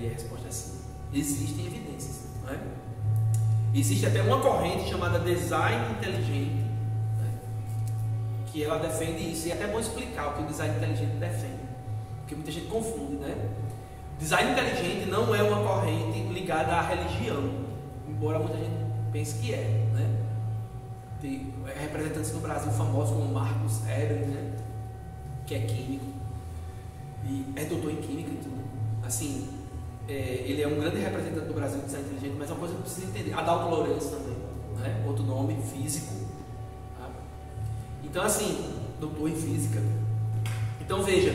Aí a resposta é sim. Existem evidências, não é? Existe até uma corrente chamada design inteligente, né? Que ela defende isso. E é até bom explicar o que o design inteligente defende, porque muita gente confunde, né? Design inteligente não é uma corrente ligada à religião, embora muita gente pense que é, né? Tem representantes no Brasil famosos como Marcos Eberle, né? Que é químico e é doutor em química e tudo. Assim, ele é um grande representante do Brasil do design inteligente, mas é uma coisa que precisa entender. Adalto Lourenço também, né? Outro nome, físico. Tá? Então, assim, doutor em física. Então, veja,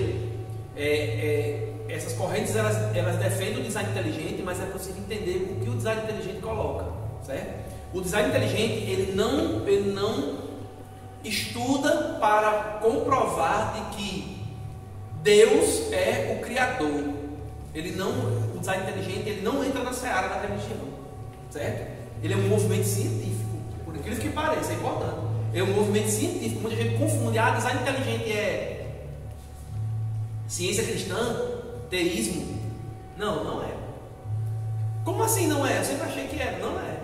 essas correntes elas defendem o design inteligente, mas é possível entender o que o design inteligente coloca, certo? O design inteligente ele não estuda para comprovar de que Deus é o Criador. O design inteligente ele não entra na seara da religião, certo? Ele é um movimento científico, por incrível que pareça, é importante. É um movimento científico. Muita gente confunde, design inteligente é ciência cristã, teísmo. Não é. Como assim não é? Eu sempre achei que era, não é.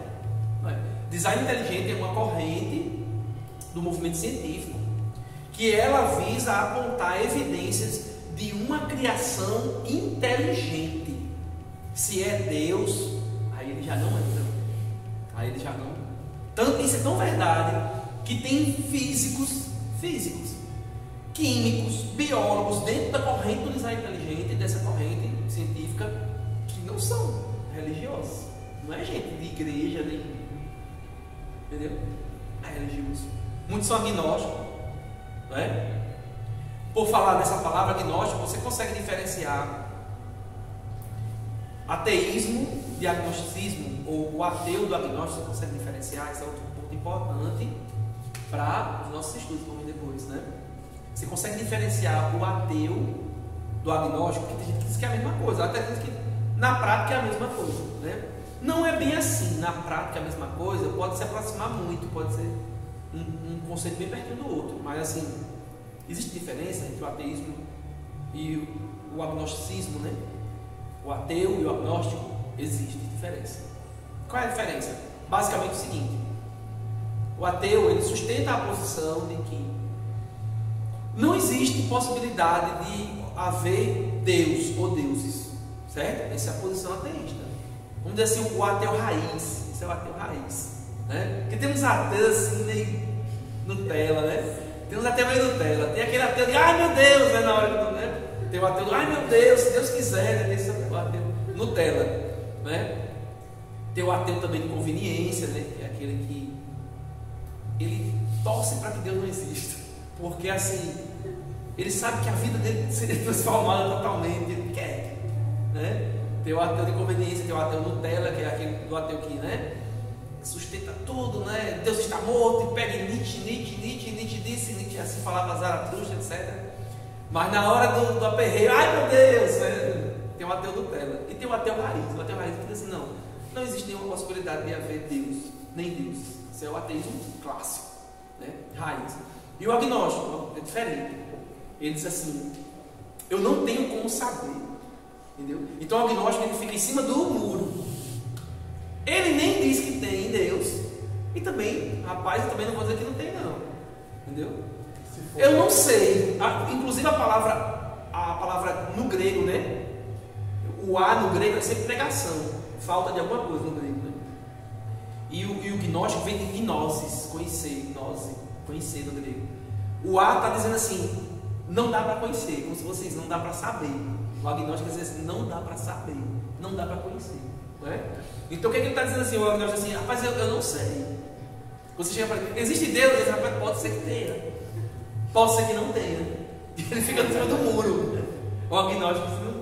Design inteligente é uma corrente do movimento científico que ela visa apontar evidências de uma criação inteligente. Se é Deus, aí ele já não entra. Aí ele já não. Tanto isso é tão verdade que tem físicos, químicos, biólogos dentro da corrente do design inteligente, dessa corrente científica, que não são religiosos. Não é gente de igreja, nem. Entendeu? É religioso. Muitos são agnósticos, não é? Por falar dessa palavra agnóstico, você consegue diferenciar ateísmo de agnosticismo, ou o ateu do agnóstico, você consegue diferenciar. Isso é outro ponto importante para os nossos estudos, como depois, né? Você consegue diferenciar o ateu do agnóstico, porque tem gente que diz que é a mesma coisa, até diz que na prática é a mesma coisa, né? Não é bem assim. Na prática é a mesma coisa, pode se aproximar muito, pode ser um conceito bem pertinho do outro, mas assim, existe diferença entre o ateísmo e o agnosticismo, né? O ateu e o agnóstico, existe diferença. Qual é a diferença? Basicamente o seguinte: o ateu ele sustenta a posição de que não existe possibilidade de haver Deus ou deuses, certo? Essa é a posição ateísta. Vamos dizer assim, o ateu raiz. Esse é o ateu raiz, né? Porque tem uns ateus assim meio Nutella, né? Tem uns ateus meio Nutella. Tem aquele ateu de ai meu Deus, né? Na hora que né? Tem o ateu, ai meu Deus, se Deus quiser, né? Tem esse ateu Nutella, né? Tem o ateu também de conveniência, né? Que é aquele que ele torce para que Deus não exista, porque assim ele sabe que a vida dele seria transformada totalmente, ele quer, né? Tem o ateu de conveniência, tem o ateu Nutella, que é aquele do ateu que, né, sustenta tudo, né? Deus está morto, e pega Nietzsche disse, Nietzsche assim falava Zaratustra, etc. Mas na hora do aperreio, ai meu Deus, né? Tem o ateu Nutella. E tem o ateu raiz. O ateu raiz que diz assim, não existe nenhuma possibilidade de haver Deus, nem Deus. Isso é o ateísmo clássico, né? Raiz. E o agnóstico é diferente. Ele diz assim, eu não tenho como saber. Entendeu? Então o agnóstico ele fica em cima do muro. Ele nem diz que tem Deus. E também, rapaz, eu também não vou dizer que não tem não. Entendeu? Eu não sei. Inclusive a palavra no grego, né? O A no grego é sempre negação. Falta de alguma coisa no grego, né? E o gnóstico vem de gnosis, conhecer, gnose, conhecer no grego. O A está dizendo assim, não dá para conhecer, como se vocês não dá para saber. O agnóstico diz assim, não dá para saber, não dá para conhecer, não é? Então o que ele está dizendo assim? O agnóstico diz assim, rapaz, eu não sei. Você chega para ele, existe Deus? Ele diz, rapaz, pode ser que tenha, pode ser que não tenha. E ele fica em cima do muro. O agnóstico diz, não.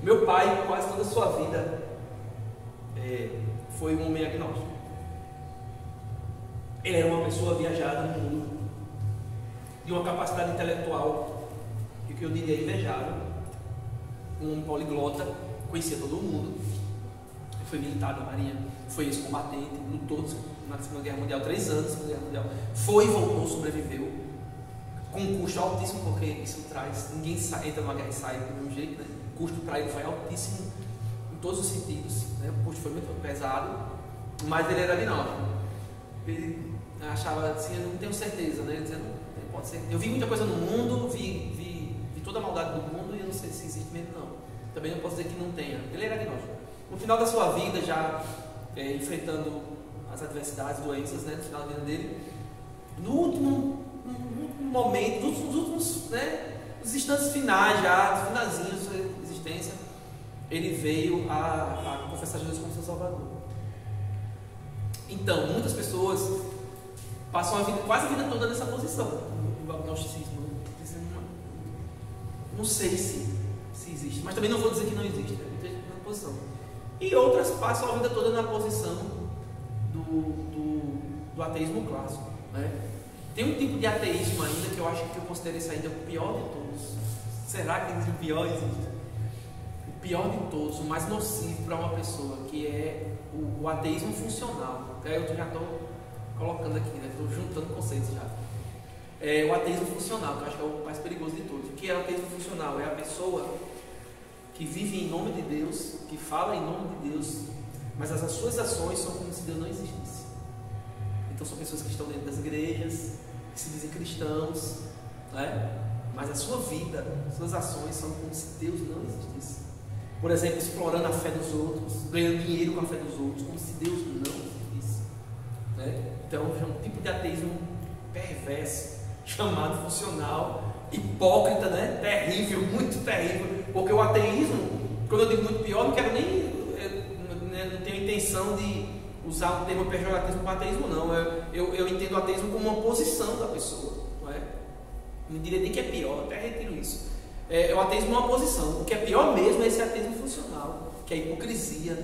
Meu pai, quase toda a sua vida, foi um homem agnóstico. Ele era uma pessoa viajada no mundo, de uma capacidade intelectual, que eu diria invejável, um poliglota, conhecia todo mundo, foi militar da Marinha, foi ex-combatente, lutou na Segunda Guerra Mundial, 3 anos na Segunda Guerra Mundial, foi e voltou, sobreviveu, com um custo altíssimo, porque isso traz, ninguém entra numa guerra e sai do mesmo jeito, né? O custo para ele foi altíssimo, todos os sentidos, né? O curso foi muito pesado, mas ele era agnóstico. Ele achava assim, eu não tenho certeza, né? Ele dizia, não pode ser. Eu vi muita coisa no mundo, vi toda a maldade do mundo e eu não sei se existe mesmo, não. Também não posso dizer que não tenha. Ele era agnóstico. No final da sua vida, já enfrentando as adversidades, doenças, né? No final da vida dele, no último momento, nos últimos, né? Nos instantes finais já, nos finalzinhos da sua existência, ele veio a confessar Jesus como seu Salvador. Então, muitas pessoas passam quase a vida toda nessa posição, no agnosticismo. Não sei se existe, mas também não vou dizer que não existe, né? Na posição. E outras passam a vida toda na posição do ateísmo clássico, né? Tem um tipo de ateísmo ainda que eu acho que eu considero esse ainda o pior de todos. Será que o pior existe? O pior de todos, o mais nocivo para uma pessoa, que é o ateísmo funcional. Eu já estou colocando aqui, né? Estou juntando conceitos já. O ateísmo funcional, que eu acho que é o mais perigoso de todos. O que é o ateísmo funcional? É a pessoa que vive em nome de Deus, que fala em nome de Deus, mas as suas ações são como se Deus não existisse. Então são pessoas que estão dentro das igrejas, que se dizem cristãos, né? Mas a sua vida, suas ações são como se Deus não existisse. Por exemplo, explorando a fé dos outros, ganhando dinheiro com a fé dos outros, como se Deus não existisse, né? Então é um tipo de ateísmo perverso, chamado funcional, hipócrita, né? Terrível, muito terrível, porque o ateísmo, quando eu digo muito pior, não quero nem, não tenho intenção de usar um termo pejorativo para ateísmo, não. Eu entendo o ateísmo como uma posição da pessoa, não é? Não diria nem que é pior, até retiro isso. O ateísmo é uma posição. O que é pior mesmo é esse ateísmo funcional, que é a hipocrisia,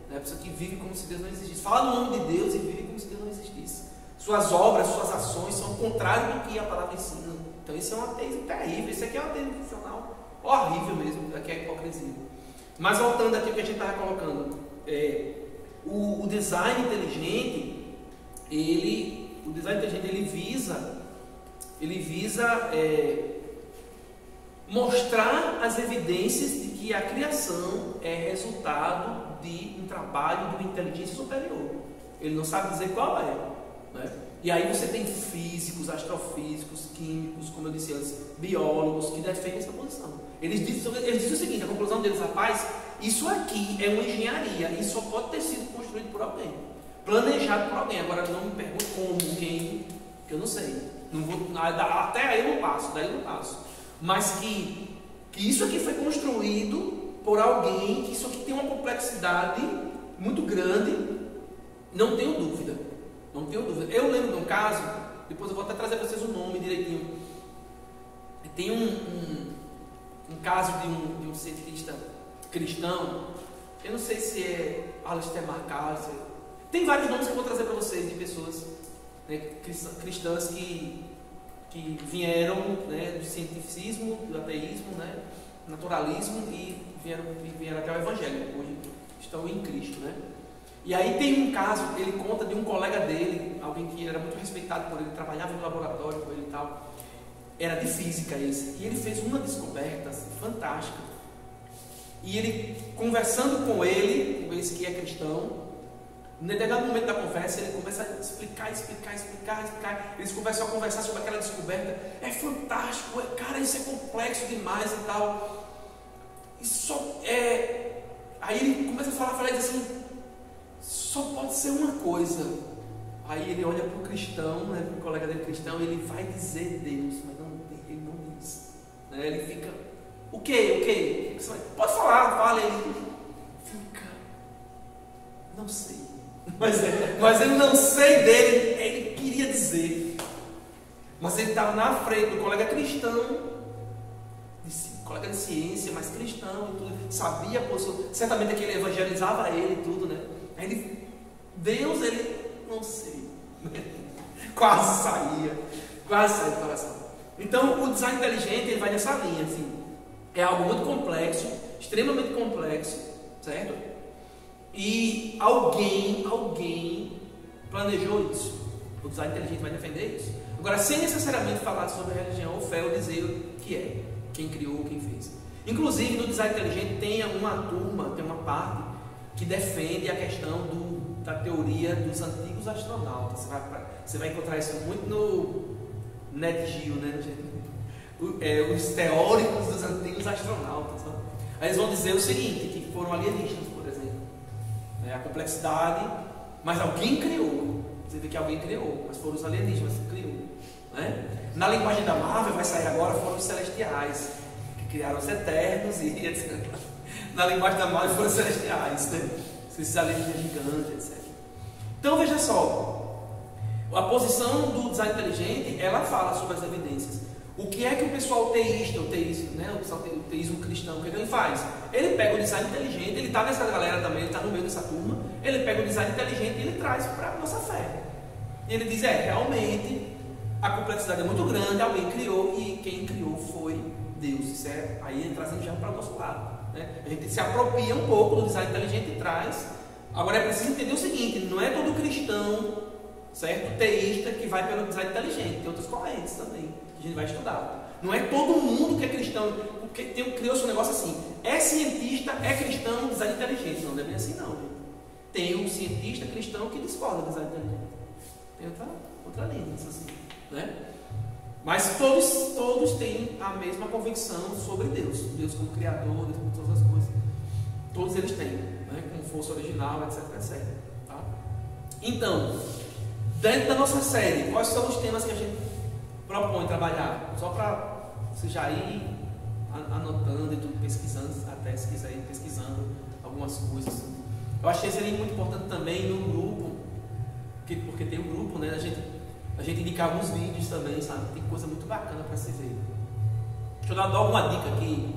né? A pessoa que vive como se Deus não existisse, fala no nome de Deus e vive como se Deus não existisse. Suas obras, suas ações são contrárias do que a palavra ensina. Então isso é um ateísmo terrível. Isso aqui é um ateísmo funcional horrível mesmo, que é a hipocrisia. Mas voltando aqui ao que a gente estava colocando, o design inteligente, ele visa mostrar as evidências de que a criação é resultado de um trabalho de uma inteligência superior. Ele não sabe dizer qual é, né? E aí você tem físicos, astrofísicos, químicos, como eu disse antes, biólogos que defendem essa posição. Eles dizem o seguinte, a conclusão deles, rapaz, isso aqui é uma engenharia e só pode ter sido construído por alguém, planejado por alguém. Agora não me pergunte como, quem, que eu não sei. Não vou, até aí eu não passo, daí eu não passo. Mas que isso aqui foi construído por alguém, que isso aqui tem uma complexidade muito grande, não tenho dúvida. Não tenho dúvida. Eu lembro de um caso, depois eu vou até trazer para vocês o nome direitinho. Tem um caso de um cientista cristão, eu não sei se é Alistair McCarthy, tem vários nomes que eu vou trazer para vocês de pessoas, né, cristãs que vieram, né, do cientificismo, do ateísmo, né, naturalismo e vieram até o evangelho, hoje estão em Cristo, né? E aí tem um caso, ele conta de um colega dele, alguém que era muito respeitado por ele, trabalhava no laboratório com ele e tal, era de física esse, e ele fez uma descoberta fantástica. E ele, conversando com esse que é cristão, em determinado momento da conversa, ele começa a explicar. Eles começam a conversar sobre aquela descoberta. É fantástico, cara, isso é complexo demais e tal. Aí ele começa a falar e diz assim, só pode ser uma coisa. Aí ele olha para o cristão, né, para o colega dele cristão, e ele vai dizer Deus, mas ele não diz. Né, ele fica, o quê? Pode falar, fala. Ele fica, não sei. Mas ele não sei dele, ele queria dizer. Mas ele estava na frente do colega cristão, colega de ciência, mas cristão e tudo, sabia, certamente que ele evangelizava ele e tudo, né? Aí Deus, não sei, quase saía do coração. Então o design inteligente, ele vai nessa linha, assim, é algo muito complexo, extremamente complexo, certo? E alguém planejou isso. O design inteligente vai defender isso. Agora, sem necessariamente falar sobre religião ou fé, ou dizer o que é, quem criou, quem fez. Inclusive, no design inteligente tem uma turma, tem uma parte que defende a questão da teoria dos antigos astronautas. Você vai encontrar isso muito no NetGeo, né? Os teóricos dos antigos astronautas. Né? Aí eles vão dizer o seguinte, que foram alienígenas, por exemplo. A complexidade, mas alguém criou. Você vê que alguém criou, mas foram os alienígenas que criou. Né? Na linguagem da Marvel, vai sair agora, foram os celestiais, que criaram os eternos e etc. Na linguagem da Marvel foram os celestiais, né? Esses alienígenas gigantes, etc. Então veja só, a posição do design inteligente, ela fala sobre as evidências. O que é que o pessoal teísta, o teísmo cristão, o que ele faz? Ele pega o design inteligente, ele está nessa galera também, ele está no meio dessa turma, ele pega o design inteligente e ele traz para a nossa fé. E ele diz, realmente, a complexidade é muito grande, alguém criou e quem criou foi Deus. Isso aí ele trazendo já para o nosso lado. Né? A gente se apropria um pouco do design inteligente e traz. Agora é preciso entender o seguinte, não é todo cristão, certo, teísta que vai pelo design inteligente, tem outras correntes também, que a gente vai estudar. Não é todo mundo que é cristão, porque criou-se um negócio assim, é cientista, é cristão, design inteligente. Não é bem assim não. Gente. Tem um cientista cristão que discorda do design inteligente. Tem outra linha, assim, né? Mas todos têm a mesma convicção sobre Deus como Criador, Deus como todas as coisas. Todos eles têm, né? Com força original, etc, etc. Tá? Então, dentro da nossa série, quais são os temas que a gente propõe trabalhar? Só para você já ir anotando e tudo, pesquisando, até se quiser ir pesquisando algumas coisas. Eu achei que seria muito importante também no grupo, porque tem um grupo, né? A gente indicar alguns vídeos também, sabe? Tem coisa muito bacana para se ver. Deixa eu dar uma dica aqui.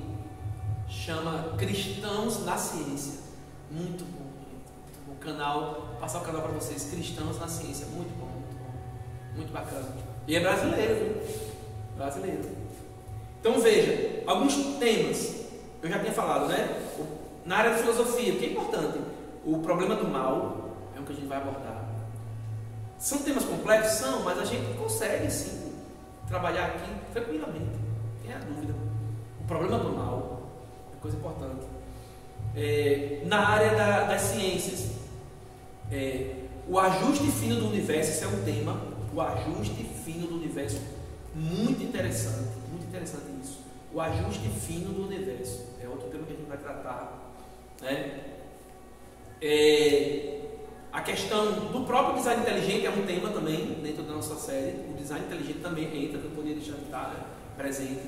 Chama Cristãos na Ciência. Muito bom, gente. O canal, passar o canal para vocês. Cristãos na Ciência. Muito bom, muito bom. Muito bacana. E é brasileiro, viu? Brasileiro. Então veja, alguns temas. Eu já tinha falado, né? Na área de filosofia, o que é importante? O problema do mal é o que a gente vai abordar. São temas complexos? São, mas a gente consegue sim trabalhar aqui tranquilamente. Tem a dúvida. O problema do mal é coisa importante. Na área das ciências, o ajuste fino do universo, esse é um tema. O ajuste fino do universo, muito interessante isso. O ajuste fino do universo é outro tema que a gente vai tratar, né? A questão do próprio design inteligente é um tema também dentro da nossa série. O design inteligente também entra, não poderia deixar de estar presente.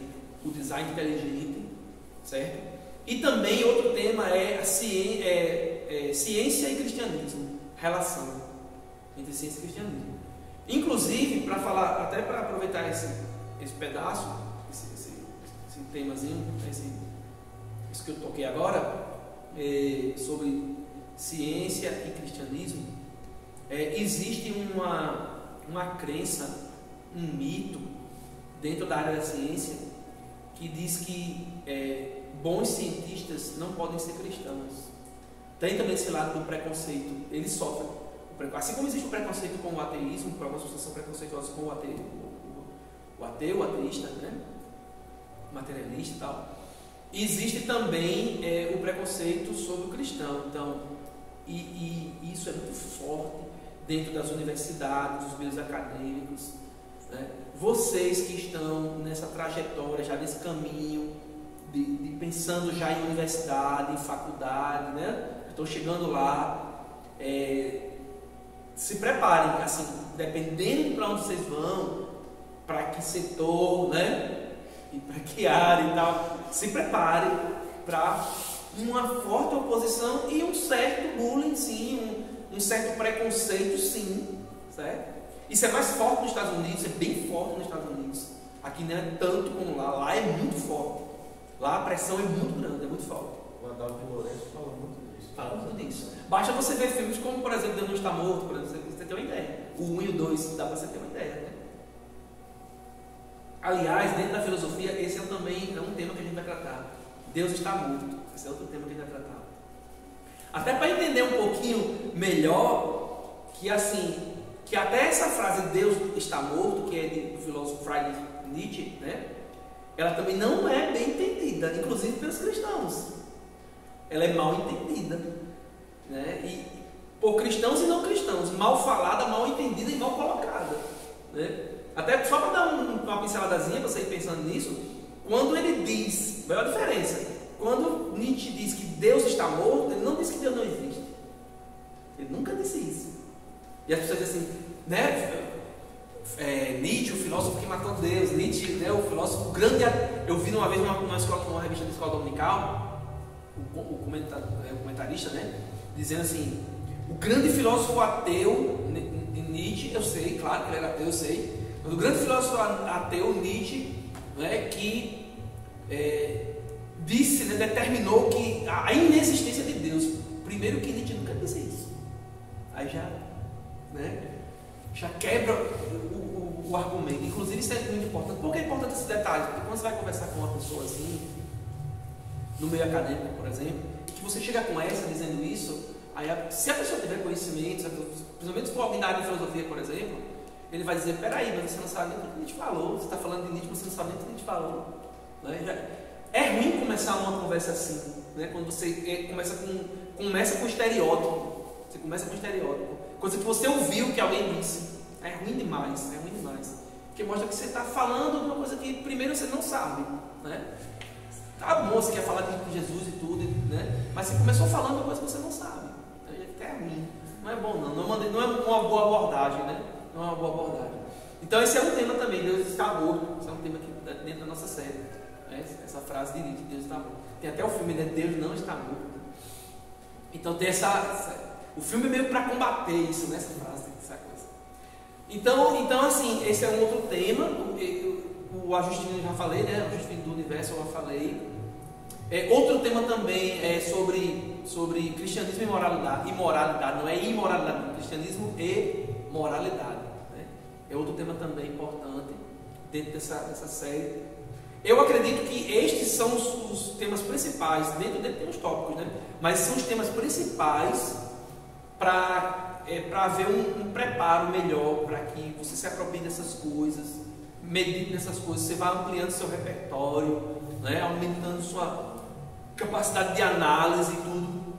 O design inteligente, certo? E também outro tema é a ciência e cristianismo, relação entre ciência e cristianismo. Inclusive, para falar, até para aproveitar esse pedaço, esse temazinho, isso que eu toquei agora, sobre ciência e cristianismo, existe uma crença, um mito dentro da área da ciência que diz que bons cientistas não podem ser cristãos. Tem também esse lado do preconceito, eles sofrem. Assim como existe o preconceito com o ateísmo, porque algumas pessoas são preconceituosas com o ateu, o ateísta, né? O materialista e tal. Existe também o preconceito sobre o cristão. Então, e isso é muito forte dentro das universidades, dos meios acadêmicos, né? Vocês que estão nessa trajetória, já nesse caminho de pensando já em universidade, em faculdade, né? Estão chegando lá, se preparem, assim, dependendo para onde vocês vão, para que setor, né? E para que área e tal, se preparem para uma forte oposição e um certo bullying, sim, um certo preconceito, sim, certo? Isso é mais forte nos Estados Unidos, é bem forte nos Estados Unidos. Aqui não é tanto como lá, lá é muito forte. Lá a pressão é muito grande, é muito forte. O Adalto Lourenço fala muito disso. Fala muito disso. Basta você ver filmes como, por exemplo, Deus Não Está Morto, por exemplo, você tem uma ideia. O 1 e o 2, dá para você ter uma ideia, né? Aliás, dentro da filosofia, esse também é um tema que a gente vai tratar. Deus está morto. Esse é outro tema que a gente vai tratar. Até para entender um pouquinho melhor, que assim, que até essa frase Deus está morto, que é do filósofo Friedrich Nietzsche, né? Ela também não é bem entendida, inclusive pelos cristãos. Ela é mal entendida. né? E por cristãos e não cristãos, mal falada, mal entendida e mal colocada, né? Até só para dar uma pinceladazinha para você ir pensando nisso, quando ele diz, olha a diferença, quando Nietzsche diz que Deus está morto, ele não diz que Deus não existe. Ele nunca disse isso. E as pessoas dizem assim, né? Nietzsche, o filósofo que matou Deus, Nietzsche, né, o filósofo grande. Eu vi uma vez numa revista de escola dominical, o comentarista, né, dizendo assim: o grande filósofo ateu, Nietzsche, eu sei, claro que ele era ateu, eu sei, mas o grande filósofo ateu, Nietzsche, né, que disse, né, determinou que a inexistência de Deus. Primeiro que Nietzsche nunca disse isso. Aí já, né, já quebra o argumento. Inclusive isso é muito importante. Por que é importante esse detalhe? Porque quando você vai conversar com uma pessoa assim, no meio acadêmico, por exemplo, que você chega com essa dizendo isso, aí se a pessoa tiver conhecimento, principalmente se for alguém da área de filosofia, por exemplo, ele vai dizer: peraí, mas você não sabe nem o que Nietzsche falou, você está falando de Nietzsche, mas você não sabe nem o que Nietzsche falou, né? É ruim começar uma conversa assim, né? Quando você começa com estereótipo. Você começa com estereótipo, coisa que você ouviu que alguém disse. É ruim demais, porque mostra que você está falando uma coisa que primeiro você não sabe, né? Tá bom, você quer falar de Jesus e tudo, né? Mas você começou falando uma coisa que você não sabe, é ruim, não é bom não é uma boa abordagem, né? Não é uma boa abordagem. Então esse é um tema também, Deus está morto. Esse é um tema que dentro da nossa série, né? Essa frase de Deus está morto. Tem até o filme, né? Deus não está morto. Então tem o filme é meio para combater isso, né? Essa frase, essa coisa. Então assim, esse é um outro tema. O ajuste fino eu já falei, né? O ajuste fino do universo eu já falei. Outro tema também é sobre cristianismo e imoralidade, não é imoralidade, não, cristianismo e moralidade, né? É outro tema também importante dentro dessa série. Eu acredito que estes são os temas principais, dentro dele tem os tópicos, né? Mas são os temas principais para haver um preparo melhor, para que você se aproprie dessas coisas, medite nessas coisas, você vai ampliando seu repertório, né? Aumentando sua capacidade de análise e tudo.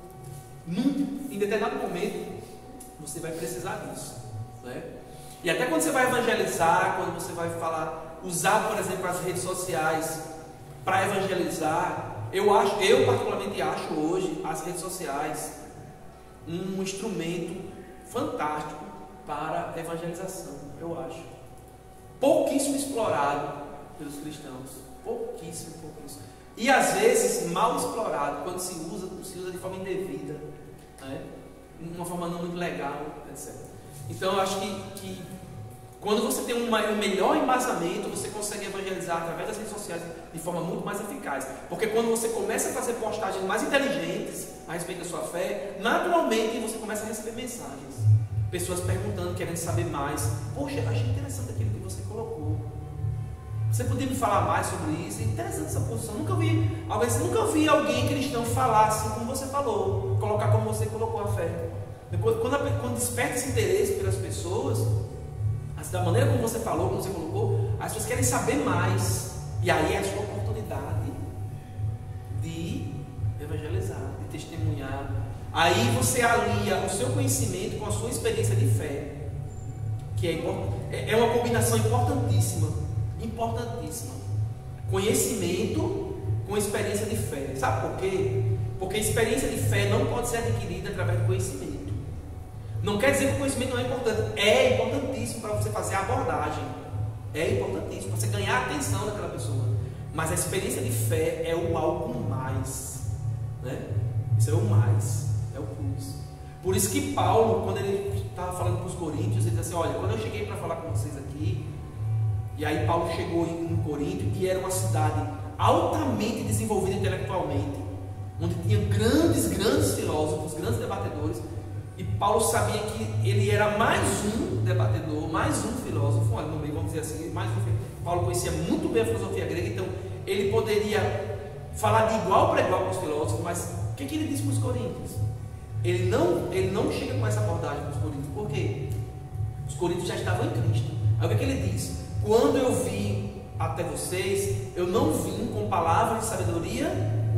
Em determinado momento você vai precisar disso, né? E até quando você vai evangelizar, quando você vai usar, por exemplo, as redes sociais para evangelizar, eu particularmente acho hoje as redes sociais um instrumento fantástico para evangelização, eu acho. Pouquíssimo explorado pelos cristãos, pouquíssimo. E às vezes mal explorado, quando se usa de forma indevida, né? De uma forma não muito legal, etc. Então eu acho que quando você tem um melhor embasamento, você consegue evangelizar através das redes sociais de forma muito mais eficaz. Porque quando você começa a fazer postagens mais inteligentes a respeito da sua fé, naturalmente você começa a receber mensagens. Pessoas perguntando, querendo saber mais. Poxa, achei interessante aquilo que você colocou. Você podia me falar mais sobre isso? É interessante essa posição. Nunca vi alguém cristão falar assim como você falou, colocar como você colocou a fé. Quando desperta esse interesse pelas pessoas, da maneira como você falou, como você colocou, as pessoas querem saber mais. E aí é a sua oportunidade de evangelizar, de testemunhar. Aí você alia o seu conhecimento com a sua experiência de fé, que é uma combinação importantíssima. Conhecimento com experiência de fé. Sabe por quê? Porque experiência de fé não pode ser adquirida através do conhecimento. Não quer dizer que o conhecimento não é importante. É importantíssimo para você fazer a abordagem. É importantíssimo para você ganhar a atenção daquela pessoa. Mas a experiência de fé é o algo mais, né? Isso é o mais, é o plus. Por isso que Paulo, quando ele estava falando para os coríntios, ele disse assim: olha, quando eu cheguei para falar com vocês aqui, e aí Paulo chegou em Corinto, que era uma cidade altamente desenvolvida intelectualmente, onde tinha grandes filósofos, grandes debatedores. E Paulo sabia que ele era mais um debatedor, mais um filósofo, no meio, vamos dizer assim, mais um filósofo. Paulo conhecia muito bem a filosofia grega, então ele poderia falar de igual para igual com os filósofos. Mas o que ele disse para os coríntios? Ele não chega com essa abordagem para os coríntios. Por quê? Os coríntios já estavam em Cristo. Aí o que ele diz? Quando eu vim até vocês, eu não vim com palavras de sabedoria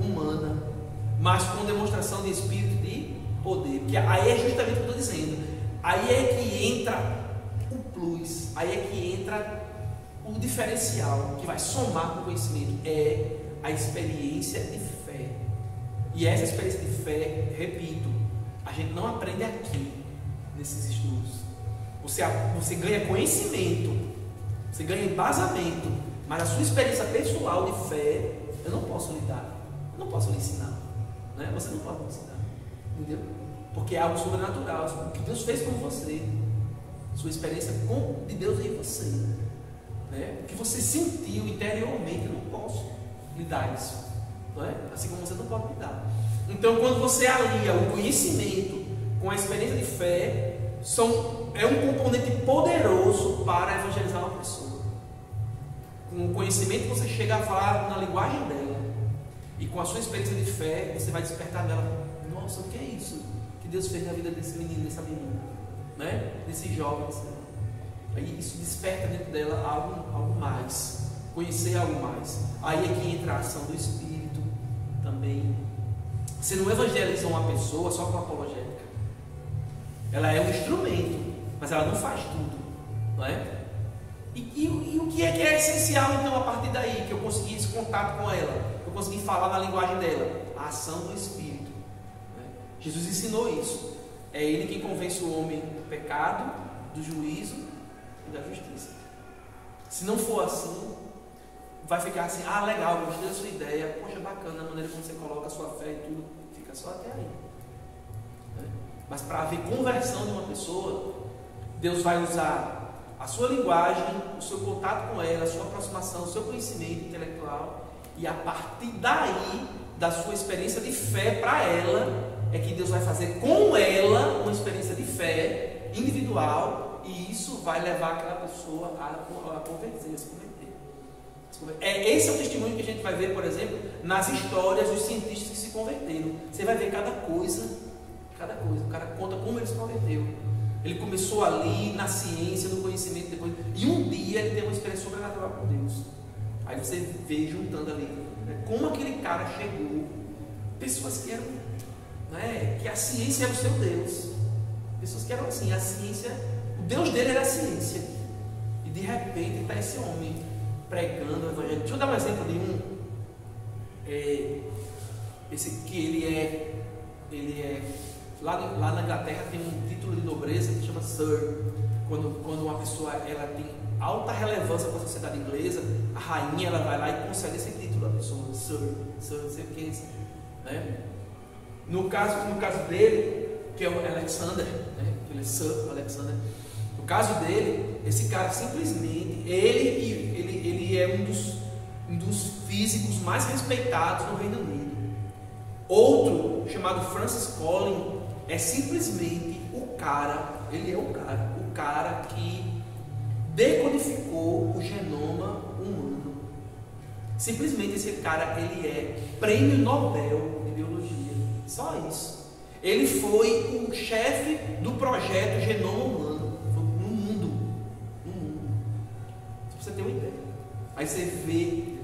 humana, mas com demonstração de espírito de poder. Porque aí é justamente o que eu estou dizendo. Aí é que entra o plus, aí é que entra o diferencial que vai somar com o conhecimento, é a experiência de fé. E essa experiência de fé, repito, a gente não aprende aqui nesses estudos. Você ganha conhecimento, você ganha embasamento, mas a sua experiência pessoal de fé, eu não posso lhe dar, eu não posso lhe ensinar, né? Você não pode me ensinar, entendeu? Porque é algo sobrenatural, o que Deus fez com você, sua experiência de Deus em você, né? O que você sentiu interiormente, eu não posso lhe dar isso, não é? Assim como você não pode me dar. Então, quando você alia o conhecimento com a experiência de fé, é um componente poderoso para evangelizar uma pessoa. Com o conhecimento você chega a falar na linguagem dela, e com a sua experiência de fé você vai despertar nela: nossa, o que é isso que Deus fez na vida desse menino, dessa menina, né? Desse jovem. Aí isso desperta dentro dela algo mais, conhecer algo mais. Aí é que entra a ação do Espírito também. Você não evangeliza uma pessoa só com apologética. Ela é um instrumento, mas ela não faz tudo, não é? E o que é essencial então a partir daí, que eu consegui esse contato com ela, que eu consegui falar na linguagem dela? A ação do Espírito, né? Jesus ensinou isso. É Ele quem convence o homem do pecado, do juízo e da justiça. Se não for assim, vai ficar assim: ah, legal, gostei da sua ideia, poxa, bacana a maneira como você coloca a sua fé e tudo, fica só até aí. Mas para haver conversão de uma pessoa, Deus vai usar a sua linguagem, o seu contato com ela, a sua aproximação, o seu conhecimento intelectual, e a partir daí, da sua experiência de fé para ela, é que Deus vai fazer com ela uma experiência de fé individual, e isso vai levar aquela pessoa a converter, a se converter. Esse é o testemunho que a gente vai ver, por exemplo, nas histórias dos cientistas que se converteram. Você vai ver cada coisa. O cara conta como ele se converteu. Ele começou ali na ciência, no conhecimento, depois, e um dia ele teve uma experiência sobrenatural com Deus. Aí você vê juntando ali, né, como aquele cara chegou. Pessoas que eram, né, que a ciência era o seu Deus. Pessoas que eram assim, a ciência, o Deus dele era a ciência. E de repente está esse homem pregando o evangelho. Deixa eu dar um exemplo de um. Esse que ele é lá na Inglaterra tem um título de nobreza que chama Sir. Quando uma pessoa ela tem alta relevância para a sociedade inglesa, a rainha ela vai lá e concede esse título à pessoa: Sir, não sei o que é isso, né? No caso dele, que é o Alexander, né? Ele é Sir Alexander. No caso dele, esse cara simplesmente ele é um dos físicos mais respeitados no Reino Unido. Outro, chamado Francis Collins, é simplesmente o cara que decodificou o genoma humano. Simplesmente esse cara, ele é prêmio Nobel de Biologia. Só isso. Ele foi o chefe do projeto Genoma Humano no mundo. Pra você ter uma ideia. Aí você vê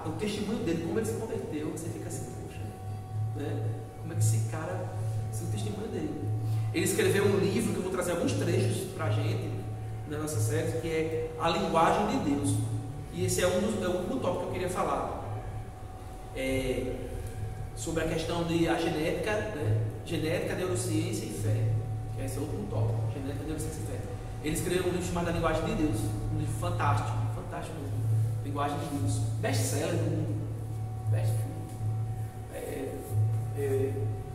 o testemunho dele, como ele se converteu, você fica assim: né? Como é que esse cara, esse é o testemunho dele. Ele escreveu um livro que eu vou trazer alguns trechos para a gente na nossa série, que é A Linguagem de Deus. E esse é o último tópico que eu queria falar, sobre a questão de a genética, né? Genética, neurociência e fé. Esse é o último tópico: genética, neurociência e fé. Ele escreveu um livro chamado A Linguagem de Deus, um livro fantástico mesmo. Linguagem de Deus, best-seller do mundo,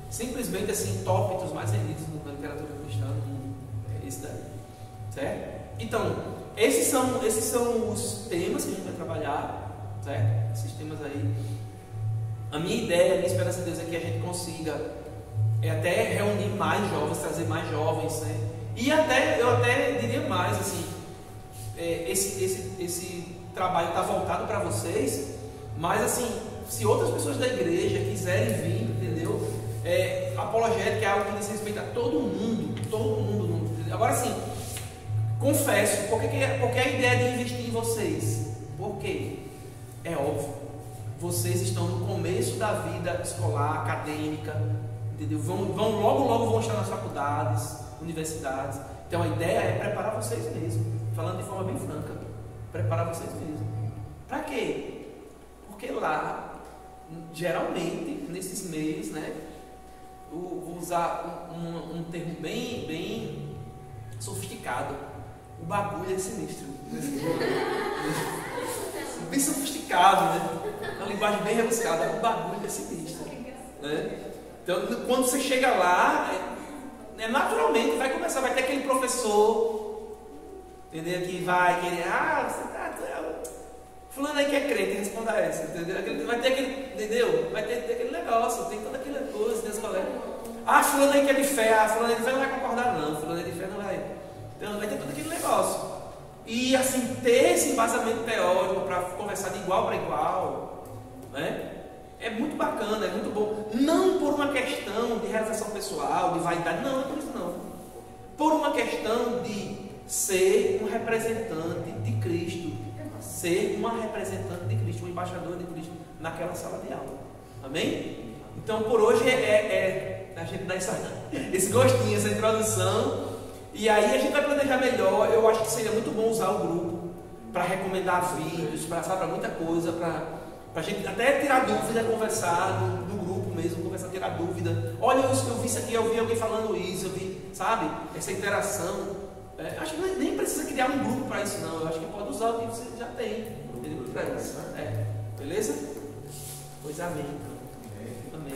simplesmente assim, top dos mais vendidos na literatura cristã do mundo. É esse daí, certo? Então, esses são os temas que a gente vai trabalhar, certo? Esses temas aí. A minha ideia, a minha esperança de Deus é que a gente consiga até reunir mais jovens, trazer mais jovens, né? E eu até diria mais assim, esse trabalho está voltado para vocês, mas assim, se outras pessoas da igreja quiserem vir, entendeu? Apologética é algo que diz respeito a todo mundo. Agora sim, confesso, por que a ideia de investir em vocês? Porque é óbvio, vocês estão no começo da vida escolar, acadêmica, entendeu? Logo vão estar nas faculdades, universidades. Então a ideia é preparar vocês mesmos, falando de forma bem franca, preparar vocês mesmos. Para quê? Porque lá, geralmente, nesses meios, né, vou usar um termo bem sofisticado, o bagulho é sinistro. Bem sofisticado, né? Uma linguagem bem rebuscada, o bagulho é sinistro. Né? Então, quando você chega lá, naturalmente vai ter aquele professor, entendeu? Que vai querer, fulano aí que é crente, responda essa, entendeu? Vai ter aquele, entendeu? Vai ter aquele negócio, tem toda aquela coisa, Deus colega. Fulano aí que é de fé, fulano aí de fé não vai concordar não, fulano aí de fé não vai. Então vai ter todo aquele negócio. E assim, ter esse embasamento teórico para conversar de igual para igual, né? É muito bacana, é muito bom. Não por uma questão de realização pessoal, de vaidade, não é por isso não. Por uma questão de ser um representante de Cristo. Ser uma representante de Cristo, um embaixador de Cristo naquela sala de aula. Amém? Então por hoje a gente dá esse gostinho, essa introdução. E aí a gente vai planejar melhor. Eu acho que seria muito bom usar o grupo para recomendar vídeos, para muita coisa, para a gente até tirar dúvida, conversar no grupo mesmo, conversar, tirar dúvida. Olha, eu vi isso aqui, eu vi alguém falando isso, eu vi, sabe? Essa interação. Acho que nem precisa criar um grupo para isso não. Eu acho que pode usar o que você já tem. Para isso. Beleza? Pois amém. Amém.